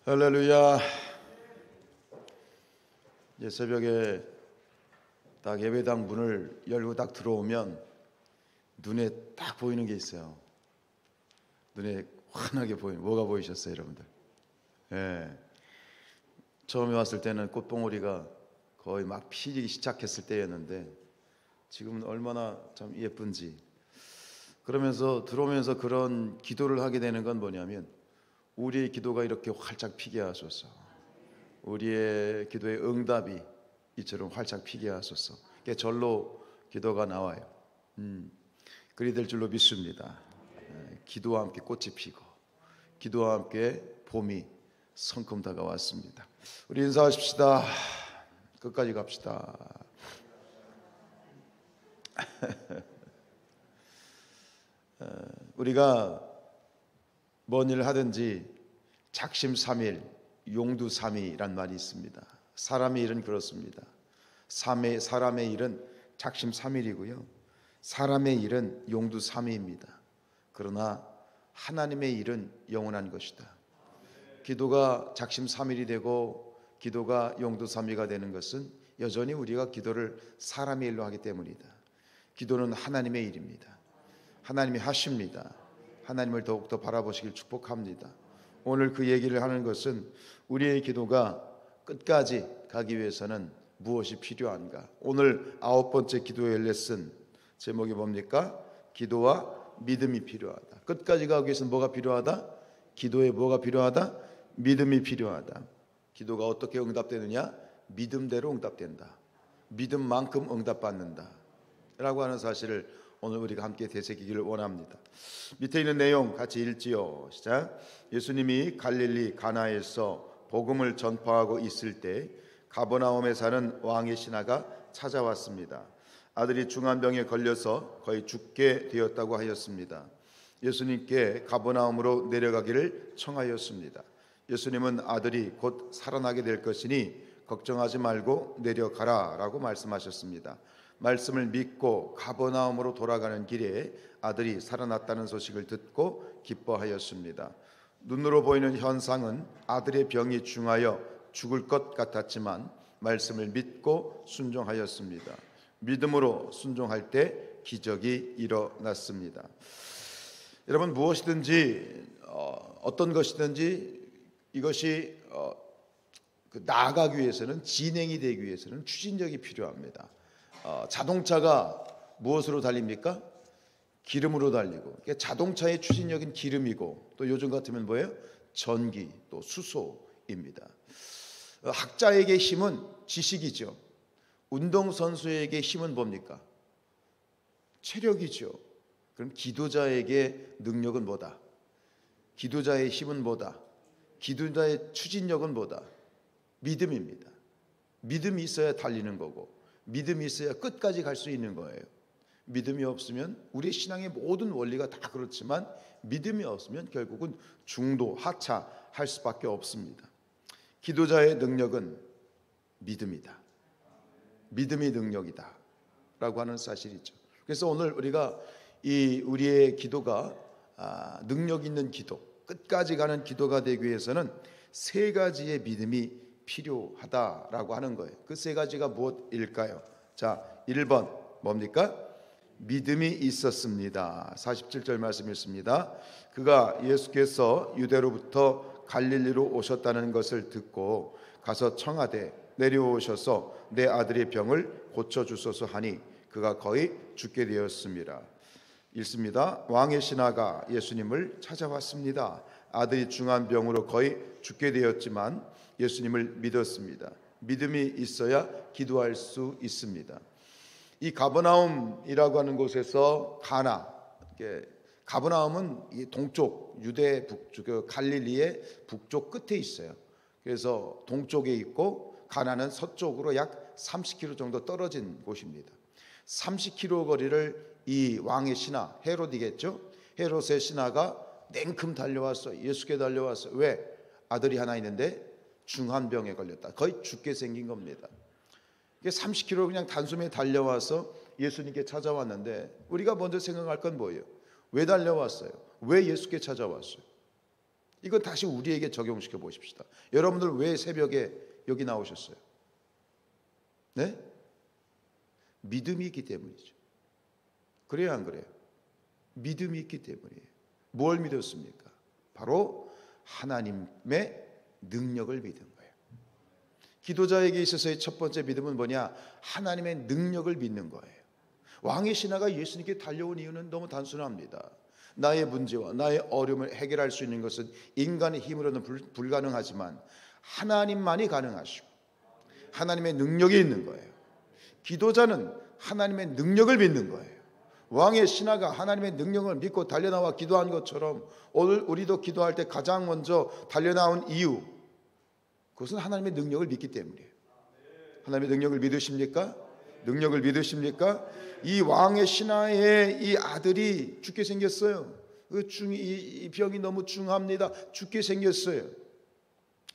할렐루야. 이제 새벽에 딱 예배당 문을 열고 딱 들어오면 눈에 딱 보이는 게 있어요. 눈에 환하게 보이는, 뭐가 보이셨어요, 여러분들? 예. 처음에 왔을 때는 꽃봉오리가 거의 막 피기 시작했을 때였는데 지금은 얼마나 참 예쁜지. 그러면서 들어오면서 그런 기도를 하게 되는 건 뭐냐면, 우리의 기도가 이렇게 활짝 피게 하소서. 우리의 기도의 응답이 이처럼 활짝 피게 하소서. 그게 절로 기도가 나와요. 그리 될 줄로 믿습니다. 기도와 함께 꽃이 피고 기도와 함께 봄이 성큼 다가왔습니다. 우리 인사하십시다. 끝까지 갑시다. 우리가 뭔 일을 하든지 작심삼일 용두삼위란 말이 있습니다. 사람의 일은 그렇습니다. 사람의 일은 작심삼일이고요, 사람의 일은 용두삼위입니다. 그러나 하나님의 일은 영원한 것이다. 기도가 작심삼일이 되고 기도가 용두삼위가 되는 것은 여전히 우리가 기도를 사람의 일로 하기 때문이다. 기도는 하나님의 일입니다. 하나님이 하십니다. 하나님을 더욱더 바라보시길 축복합니다. 오늘 그 얘기를 하는 것은 우리의 기도가 끝까지 가기 위해서는 무엇이 필요한가. 오늘 9번째 기도의 레슨 제목이 뭡니까? 기도와 믿음이 필요하다. 끝까지 가기 위해서는 뭐가 필요하다? 기도에 뭐가 필요하다? 믿음이 필요하다. 기도가 어떻게 응답되느냐? 믿음대로 응답된다. 믿음만큼 응답받는다 라고 하는 사실을 오늘 우리가 함께 되새기기를 원합니다. 밑에 있는 내용 같이 읽지요. 시작. 예수님이 갈릴리 가나에서 복음을 전파하고 있을 때 가버나움에 사는 왕의 신하가 찾아왔습니다. 아들이 중환병에 걸려서 거의 죽게 되었다고 하였습니다. 예수님께 가버나움으로 내려가기를 청하였습니다. 예수님은 아들이 곧 살아나게 될 것이니 걱정하지 말고 내려가라 라고 말씀하셨습니다. 말씀을 믿고 가버나움으로 돌아가는 길에 아들이 살아났다는 소식을 듣고 기뻐하였습니다. 눈으로 보이는 현상은 아들의 병이 중하여 죽을 것 같았지만 말씀을 믿고 순종하였습니다. 믿음으로 순종할 때 기적이 일어났습니다. 여러분, 무엇이든지 어떤 것이든지 이것이 나아가기 위해서는, 진행이 되기 위해서는 추진력이 필요합니다. 자동차가 무엇으로 달립니까? 기름으로 달리고, 자동차의 추진력은 기름이고, 또 요즘 같으면 뭐예요? 전기, 또 수소입니다. 학자에게 힘은 지식이죠. 운동선수에게 힘은 뭡니까? 체력이죠. 그럼 기도자에게 능력은 뭐다? 기도자의 힘은 뭐다? 기도자의 추진력은 뭐다? 믿음입니다. 믿음이 있어야 달리는 거고, 믿음이 있어야 끝까지 갈 수 있는 거예요. 믿음이 없으면, 우리 신앙의 모든 원리가 다 그렇지만 믿음이 없으면 결국은 중도, 하차할 수밖에 없습니다. 기도자의 능력은 믿음이다. 믿음이 능력이다 라고 하는 사실이죠. 그래서 오늘 우리가 우리의 기도가 능력 있는 기도, 끝까지 가는 기도가 되기 위해서는 세 가지의 믿음이 필요하다라고 하는 거예요. 그 세 가지가 무엇일까요? 자, 1번 뭡니까? 믿음이 있었습니다. 47절 말씀 읽습니다. 그가 예수께서 유대로부터 갈릴리로 오셨다는 것을 듣고 가서 청하되 내려오셔서 내 아들의 병을 고쳐주소서 하니 그가 거의 죽게 되었습니다. 읽습니다. 왕의 신하가 예수님을 찾아왔습니다. 아들이 중한 병으로 거의 죽게 되었지만 예수님을 믿었습니다. 믿음이 있어야 기도할 수 있습니다. 이 가버나움이라고 하는 곳에서 가버나움은 이 동쪽 유대 북쪽 갈릴리의 북쪽 끝에 있어요. 그래서 동쪽에 있고 가나는 서쪽으로 약 30km 정도 떨어진 곳입니다. 30km 거리를 이 왕의 신하, 헤롯이겠죠? 헤롯의 신하가 냉큼 달려왔어요. 예수께 달려왔어요. 왜? 아들이 하나 있는데 중환병에 걸렸다. 거의 죽게 생긴 겁니다. 30km 그냥 단숨에 달려와서 예수님께 찾아왔는데, 우리가 먼저 생각할 건 뭐예요? 왜 달려왔어요? 왜 예수께 찾아왔어요? 이건 다시 우리에게 적용시켜 보십시다. 여러분들 왜 새벽에 여기 나오셨어요? 네? 믿음이 있기 때문이죠. 그래요, 안 그래요? 믿음이 있기 때문이에요. 뭘 믿었습니까? 바로 하나님의 능력을 믿은 거예요. 기도자에게 있어서의 첫 번째 믿음은 뭐냐? 하나님의 능력을 믿는 거예요. 왕의 신하가 예수님께 달려온 이유는 너무 단순합니다. 나의 문제와 나의 어려움을 해결할 수 있는 것은 인간의 힘으로는 불가능하지만 하나님만이 가능하시고 하나님의 능력이 있는 거예요. 기도자는 하나님의 능력을 믿는 거예요. 왕의 신하가 하나님의 능력을 믿고 달려나와 기도한 것처럼 오늘 우리도 기도할 때 가장 먼저 달려나온 이유, 그것은 하나님의 능력을 믿기 때문이에요. 하나님의 능력을 믿으십니까? 능력을 믿으십니까? 이 왕의 신하의 이 아들이 죽게 생겼어요. 이 병이 너무 중합니다. 죽게 생겼어요.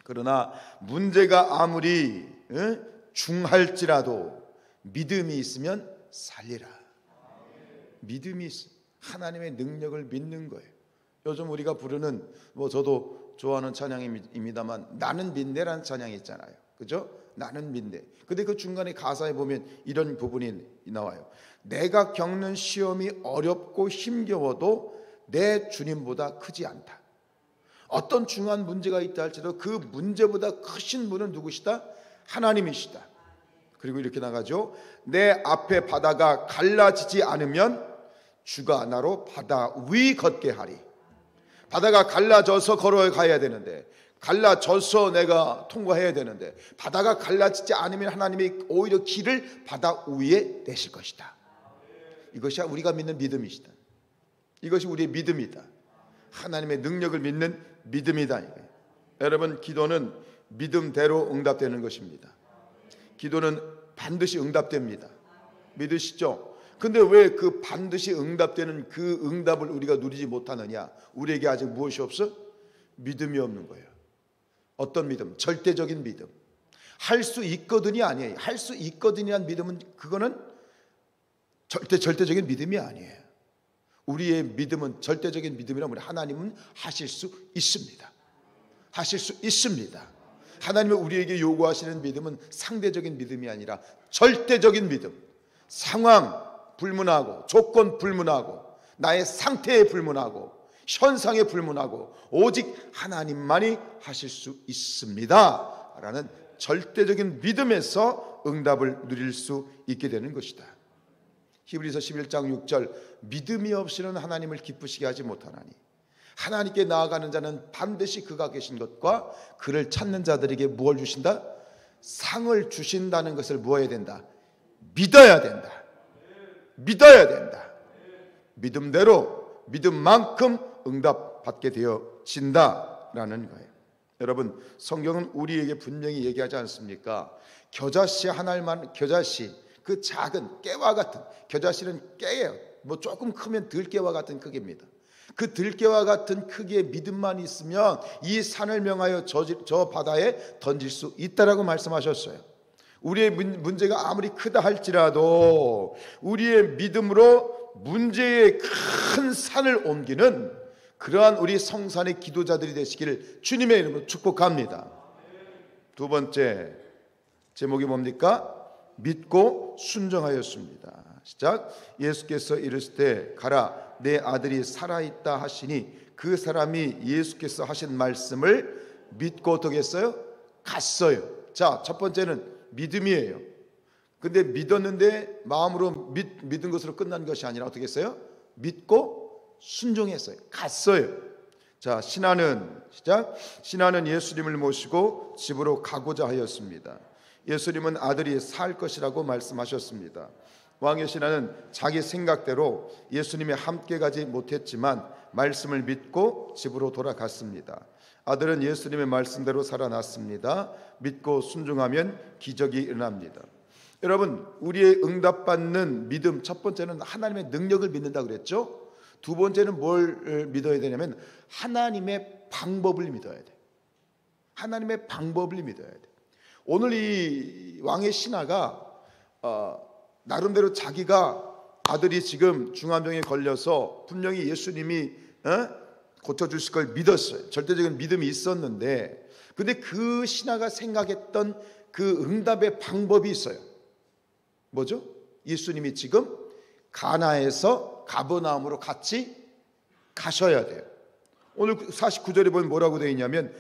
그러나 문제가 아무리 중할지라도 믿음이 있으면 살리라. 믿음이 있어. 하나님의 능력을 믿는 거예요. 요즘 우리가 부르는 저도 좋아하는 찬양입니다만 나는 믿네라는 찬양이 있잖아요. 그죠? 나는 믿네. 근데 그 중간에 가사에 보면 이런 부분이 나와요. 내가 겪는 시험이 어렵고 힘겨워도 내 주님보다 크지 않다. 어떤 중요한 문제가 있다 할지라도 그 문제보다 크신 분은 누구시다? 하나님이시다. 그리고 이렇게 나가죠. 내 앞에 바다가 갈라지지 않으면 주가 나로 바다 위 걷게 하리. 바다가 갈라져서 걸어가야 되는데, 갈라져서 내가 통과해야 되는데, 바다가 갈라지지 않으면 하나님이 오히려 길을 바다 위에 내실 것이다. 이것이 우리가 믿는 믿음이시다. 이것이 우리의 믿음이다. 하나님의 능력을 믿는 믿음이다. 여러분, 기도는 믿음대로 응답되는 것입니다. 기도는 반드시 응답됩니다. 믿으시죠? 근데 왜 그 반드시 응답되는 그 응답을 우리가 누리지 못하느냐? 우리에게 아직 무엇이 없어? 믿음이 없는 거예요. 어떤 믿음? 절대적인 믿음. 할 수 있거든이 아니에요. 할 수 있거든이란 믿음은 그거는 절대적인 믿음이 아니에요. 우리의 믿음은 절대적인 믿음이라면 하나님은 하실 수 있습니다. 하실 수 있습니다. 하나님이 우리에게 요구하시는 믿음은 상대적인 믿음이 아니라 절대적인 믿음. 상황 불문하고 조건 불문하고 나의 상태에 불문하고 현상에 불문하고 오직 하나님만이 하실 수 있습니다 라는 절대적인 믿음에서 응답을 누릴 수 있게 되는 것이다. 히브리서 11장 6절 믿음이 없이는 하나님을 기쁘시게 하지 못하나니 하나님께 나아가는 자는 반드시 그가 계신 것과 그를 찾는 자들에게 무엇을 주신다? 상을 주신다는 것을 무어야 된다? 믿어야 된다. 믿어야 된다. 믿음대로 믿음만큼 응답받게 되어진다라는 거예요. 여러분, 성경은 우리에게 분명히 얘기하지 않습니까? 겨자씨 하나만, 겨자씨 그 작은 깨와 같은, 겨자씨는 깨예요. 조금 크면 들깨와 같은 크기입니다. 그 들깨와 같은 크기의 믿음만 있으면 이 산을 명하여 저 바다에 던질 수 있다라고 말씀하셨어요. 우리의 문제가 아무리 크다 할지라도 우리의 믿음으로 문제의 큰 산을 옮기는 그러한 우리 성산의 기도자들이 되시기를 주님의 이름으로 축복합니다. 두 번째 제목이 뭡니까? 믿고 순종하였습니다. 시작. 예수께서 이르실 때 가라 내 아들이 살아있다 하시니 그 사람이 예수께서 하신 말씀을 믿고 어떻게 했어요? 갔어요. 자, 첫 번째는 믿음이에요. 근데 믿었는데 마음으로 믿은 것으로 끝난 것이 아니라 어떻게 했어요? 믿고 순종했어요. 갔어요. 자, 신하는 시작. 신하는 예수님을 모시고 집으로 가고자 하였습니다. 예수님은 아들이 살 것이라고 말씀하셨습니다. 왕의 신하는 자기 생각대로 예수님이 함께 가지 못했지만 말씀을 믿고 집으로 돌아갔습니다. 아들은 예수님의 말씀대로 살아났습니다. 믿고 순종하면 기적이 일어납니다. 여러분, 우리의 응답받는 믿음 첫 번째는 하나님의 능력을 믿는다 그랬죠. 두 번째는 뭘 믿어야 되냐면 하나님의 방법을 믿어야 돼. 하나님의 방법을 믿어야 돼. 오늘 이 왕의 신하가 나름대로 자기가 아들이 지금 중환병에 걸려서 분명히 예수님이 고쳐주실 걸 믿었어요. 절대적인 믿음이 있었는데, 근데 그 신하가 생각했던 그 응답의 방법이 있어요. 뭐죠? 예수님이 지금 가나에서 가버나움으로 같이 가셔야 돼요. 오늘 49절에 보면 뭐라고 되어 있냐면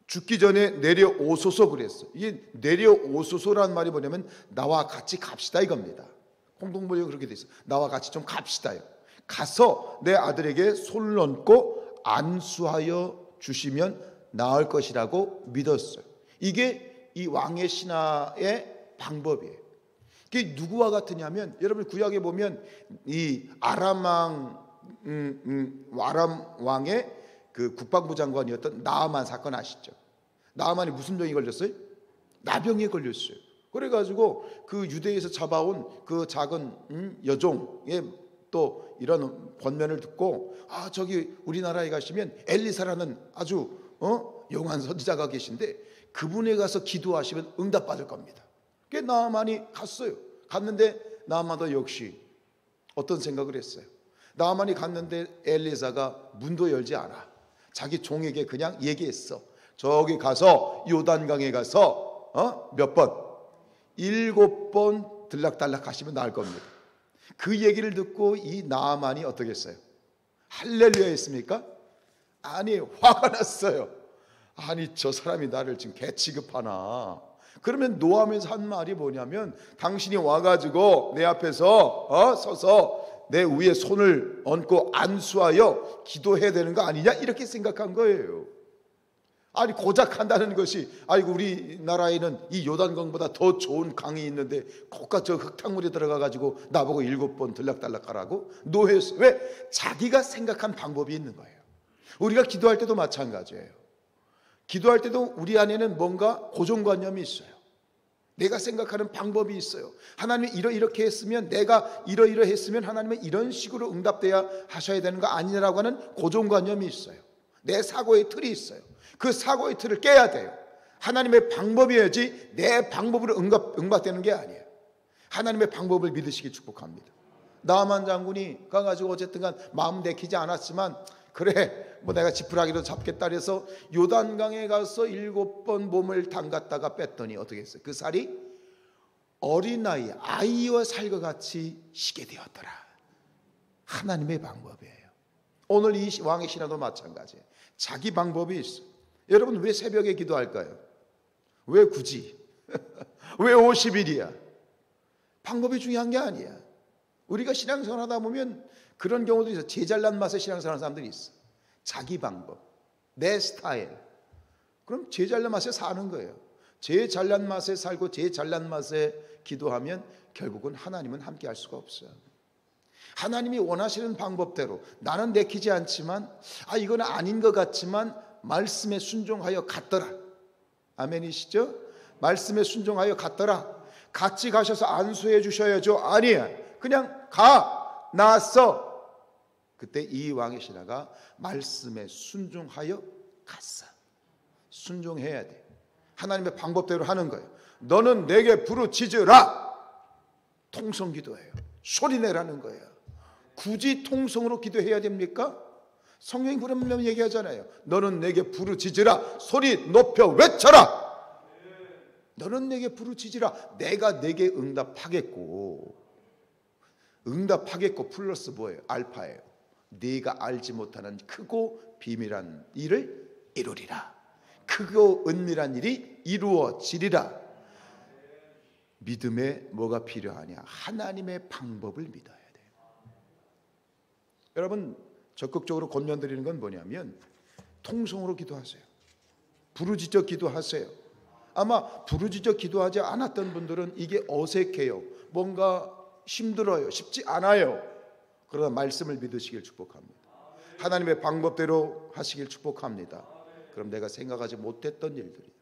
죽기 전에 내려오소서 그랬어. 이게 내려오소서라는 말이 뭐냐면 나와 같이 갑시다 이겁니다. 공동번역이 그렇게 돼 있어. 나와 같이 좀 갑시다요. 가서 내 아들에게 손을 얹고 안수하여 주시면 나을 것이라고 믿었어요. 이게 이 왕의 신하의 방법이에요. 이게 누구와 같으냐면, 여러분 구약에 보면 이 아람 왕의 그 국방부 장관이었던 나아만 사건 아시죠? 나아만이 무슨 병이 걸렸어요? 나병에 걸렸어요. 그래가지고 그 유대에서 잡아온 그 작은 여종의 또 이런 권면을 듣고, 저기 우리나라에 가시면 엘리사라는 아주 용한 선지자가 계신데 그분에 가서 기도하시면 응답받을 겁니다. 그게 나아만이 갔어요. 갔는데 나아만도 역시 어떤 생각을 했어요? 나아만이 갔는데 엘리사가 문도 열지 않아. 자기 종에게 그냥 얘기했어. 저기 가서 요단강에 가서 몇 번? 7번 들락달락 하시면 나을 겁니다. 그 얘기를 듣고 이 나아만이 어떻게 했어요? 할렐루야 했습니까? 아니, 화가 났어요. 아니, 저 사람이 나를 지금 개 취급하나. 그러면 노하면서 한 말이 뭐냐면, 당신이 와가지고 내 앞에서 서서 내 위에 손을 얹고 안수하여 기도해야 되는 거 아니냐, 이렇게 생각한 거예요. 아니, 고작 한다는 것이, 아이고 우리나라에는 이 요단강보다 더 좋은 강이 있는데 거기가 저 흙탕물에 들어가가지고 나보고 7번 들락달락 하라고? 노했어요. 왜? 자기가 생각한 방법이 있는 거예요. 우리가 기도할 때도 마찬가지예요. 기도할 때도 우리 안에는 뭔가 고정관념이 있어요. 내가 생각하는 방법이 있어요. 하나님이 이렇게 했으면, 내가 이러했으면 하나님은 이런 식으로 응답돼야 하셔야 되는 거 아니냐라고 하는 고정관념이 있어요. 내 사고의 틀이 있어요. 그 사고의 틀을 깨야 돼요. 하나님의 방법이어야지 내 방법으로 응답되는 게 아니에요. 하나님의 방법을 믿으시기 축복합니다. 나아만 장군이 가가지고 어쨌든 간 마음 내키지 않았지만, 그래 뭐 내가 지푸라기로 잡겠다 해서 요단강에 가서 7번 몸을 담갔다가 뺐더니 어떻게 했어요? 그 살이 어린아이, 아이와 살과 같이 시게 되었더라. 하나님의 방법이에요. 오늘 이 왕의 신하도 마찬가지예요. 자기 방법이 있어. 여러분 왜 새벽에 기도할까요? 왜 굳이? 왜 50일이야? 방법이 중요한 게 아니야. 우리가 신앙생활 하다 보면 그런 경우도 있어. 제 잘난 맛에 신앙생활 하는 사람들이 있어. 자기 방법, 내 스타일. 그럼 제 잘난 맛에 사는 거예요. 제 잘난 맛에 살고 제 잘난 맛에 기도하면 결국은 하나님은 함께 할 수가 없어요. 하나님이 원하시는 방법대로, 나는 내키지 않지만, 이건 아닌 것 같지만 말씀에 순종하여 갔더라. 아멘이시죠? 말씀에 순종하여 갔더라. 같이 가셔서 안수해 주셔야죠. 아니야, 그냥 가, 나왔어. 그때 이 왕의 신하가 말씀에 순종하여 갔어. 순종해야 돼. 하나님의 방법대로 하는 거예요. 너는 내게 부르짖으라. 통성 기도예요. 소리내라는 거예요. 굳이 통성으로 기도해야 됩니까? 성경이 그러면 얘기하잖아요. 너는 내게 부르짖으라. 소리 높여 외쳐라. 너는 내게 부르짖으라. 내가 내게 응답하겠고. 응답하겠고 플러스 뭐예요? 알파예요. 네가 알지 못하는 크고 비밀한 일을 이루리라. 크고 은밀한 일이 이루어지리라. 믿음에 뭐가 필요하냐? 하나님의 방법을 믿어야 돼요. 여러분 적극적으로 권면드리는 건 뭐냐면 통성으로 기도하세요. 부르짖어 기도하세요. 아마 부르짖어 기도하지 않았던 분들은 이게 어색해요. 뭔가 힘들어요. 쉽지 않아요. 그러나 말씀을 믿으시길 축복합니다. 하나님의 방법대로 하시길 축복합니다. 그럼 내가 생각하지 못했던 일들이,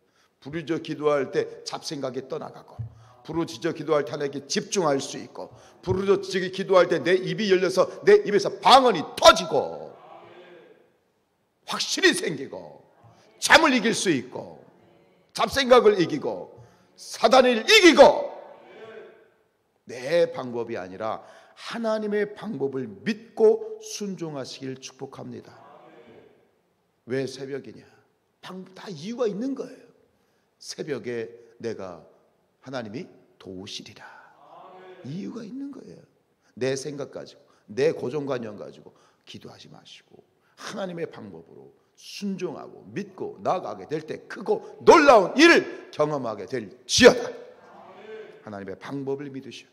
부르짖어 기도할 때 잡생각이 떠나가고, 부르짖어 기도할 때 하나님께 집중할 수 있고, 부르짖어 기도할 때 내 입이 열려서 내 입에서 방언이 터지고 확실히 생기고, 잠을 이길 수 있고, 잡생각을 이기고, 사단을 이기고, 내 방법이 아니라 하나님의 방법을 믿고 순종하시길 축복합니다. 왜 새벽이냐? 다 이유가 있는 거예요. 새벽에 내가 하나님이 도우시리라. 이유가 있는 거예요. 내 생각 가지고, 내 고정관념 가지고 기도하지 마시고 하나님의 방법으로 순종하고 믿고 나아가게 될 때 크고 놀라운 일을 경험하게 될지어다. 하나님의 방법을 믿으셔.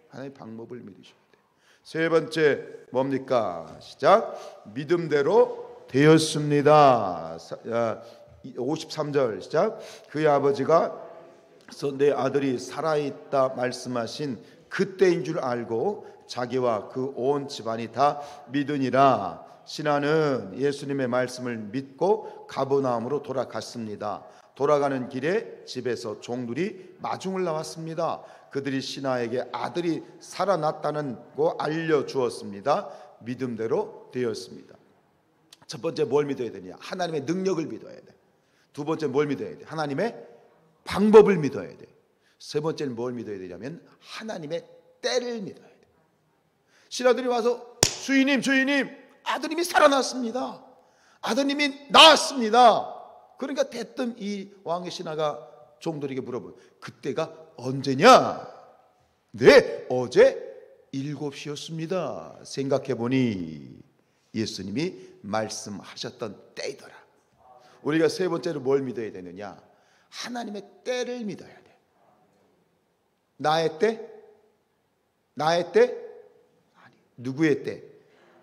하나님의 방법을 믿으셔야 돼. 세 번째 뭡니까? 시작. 믿음대로 되었습니다. 53절 시작. 그의 아버지가 내 아들이 살아있다 말씀하신 그때인 줄 알고 자기와 그 온 집안이 다 믿으니라. 신하는 예수님의 말씀을 믿고 가버나움으로 돌아갔습니다. 돌아가는 길에 집에서 종들이 마중을 나왔습니다. 그들이 신하에게 아들이 살아났다는 거 알려주었습니다. 믿음대로 되었습니다. 첫 번째 뭘 믿어야 되냐? 하나님의 능력을 믿어야 돼. 두 번째 뭘 믿어야 돼? 하나님의 방법을 믿어야 돼. 세 번째는 뭘 믿어야 되냐면 하나님의 때를 믿어야 돼. 신하들이 와서 주인님 아드님이 살아났습니다. 아드님이 나았습니다. 그러니까 대뜸 이 왕의 신하가 종들에게 물어보요. 그때가 언제냐? 네, 어제 7시였습니다. 생각해보니 예수님이 말씀하셨던 때이더라. 우리가 세 번째로 뭘 믿어야 되느냐? 하나님의 때를 믿어야 돼. 나의 때? 나의 때? 아니, 누구의 때?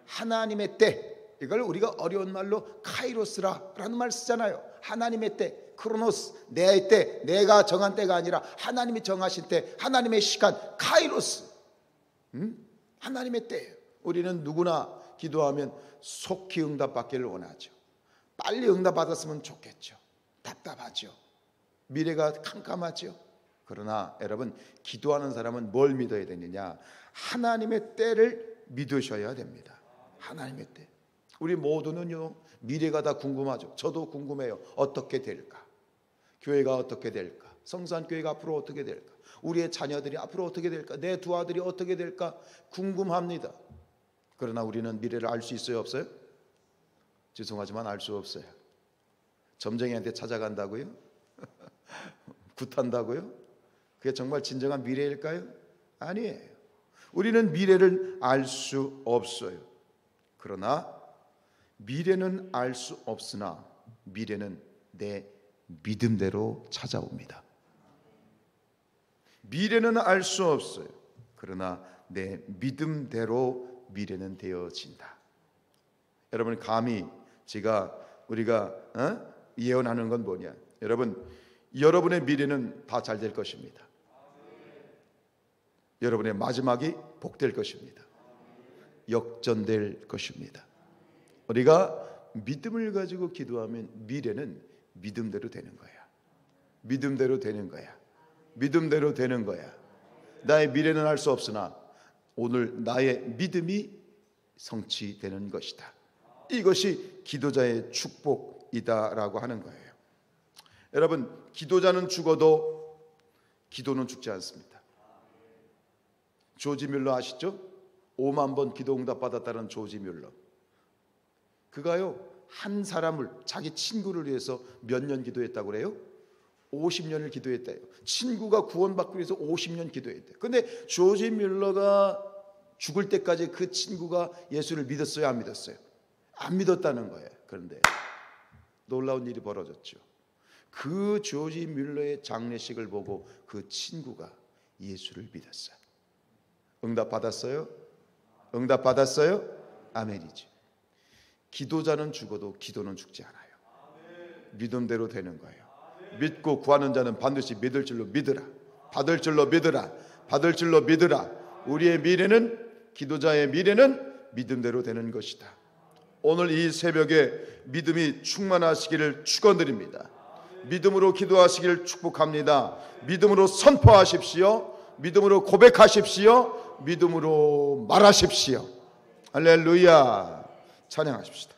하나님의 때. 이걸 우리가 어려운 말로 카이로스라는 말 쓰잖아요. 하나님의 때, 크로노스, 내 때, 내가 정한 때가 아니라 하나님이 정하신 때, 하나님의 시간, 카이로스. 하나님의 때예요. 우리는 누구나 기도하면 속히 응답받기를 원하죠. 빨리 응답받았으면 좋겠죠. 답답하죠. 미래가 캄캄하죠. 그러나 여러분, 기도하는 사람은 뭘 믿어야 되느냐? 하나님의 때를 믿으셔야 됩니다. 하나님의 때. 우리 모두는요, 미래가 다 궁금하죠. 저도 궁금해요. 어떻게 될까? 교회가 어떻게 될까? 성산교회가 앞으로 어떻게 될까? 우리의 자녀들이 앞으로 어떻게 될까? 내 두 아들이 어떻게 될까? 궁금합니다. 그러나 우리는 미래를 알 수 있어요, 없어요? 죄송하지만 알 수 없어요. 점쟁이한테 찾아간다고요? 굿한다고요? 그게 정말 진정한 미래일까요? 아니에요. 우리는 미래를 알 수 없어요. 그러나 미래는 알 수 없으나 미래는 내 믿음대로 찾아옵니다. 미래는 알 수 없어요. 그러나 내 믿음대로 미래는 되어진다. 여러분, 감히 우리가 예언하는 건 뭐냐? 여러분의 미래는 다 잘 될 것입니다. 여러분의 마지막이 복될 것입니다. 역전될 것입니다. 우리가 믿음을 가지고 기도하면 미래는 믿음대로 되는 거야. 믿음대로 되는 거야. 믿음대로 되는 거야. 나의 미래는 알 수 없으나 오늘 나의 믿음이 성취되는 것이다. 이것이 기도자의 축복이다라고 하는 거예요. 여러분, 기도자는 죽어도 기도는 죽지 않습니다. 조지 뮬러 아시죠? 5만 번 기도 응답 받았다는 조지 뮬러. 그가요, 한 사람을, 자기 친구를 위해서 몇 년 기도했다고 그래요? 50년을 기도했대요. 친구가 구원받기 위해서 50년 기도했대요. 근데 조지 뮬러가 죽을 때까지 그 친구가 예수를 믿었어요, 안 믿었어요? 안 믿었다는 거예요. 그런데 놀라운 일이 벌어졌죠. 그 조지 뮬러의 장례식을 보고 그 친구가 예수를 믿었어요. 응답 받았어요? 응답 받았어요? 아멘이죠. 기도자는 죽어도 기도는 죽지 않아요. 믿음대로 되는 거예요. 믿고 구하는 자는 반드시 믿을 줄로 믿으라. 받을 줄로 믿으라. 받을 줄로 믿으라. 우리의 미래는, 기도자의 미래는 믿음대로 되는 것이다. 오늘 이 새벽에 믿음이 충만하시기를 축원드립니다. 믿음으로 기도하시기를 축복합니다. 믿음으로 선포하십시오. 믿음으로 고백하십시오. 믿음으로 말하십시오. 할렐루야. 찬양하십시다.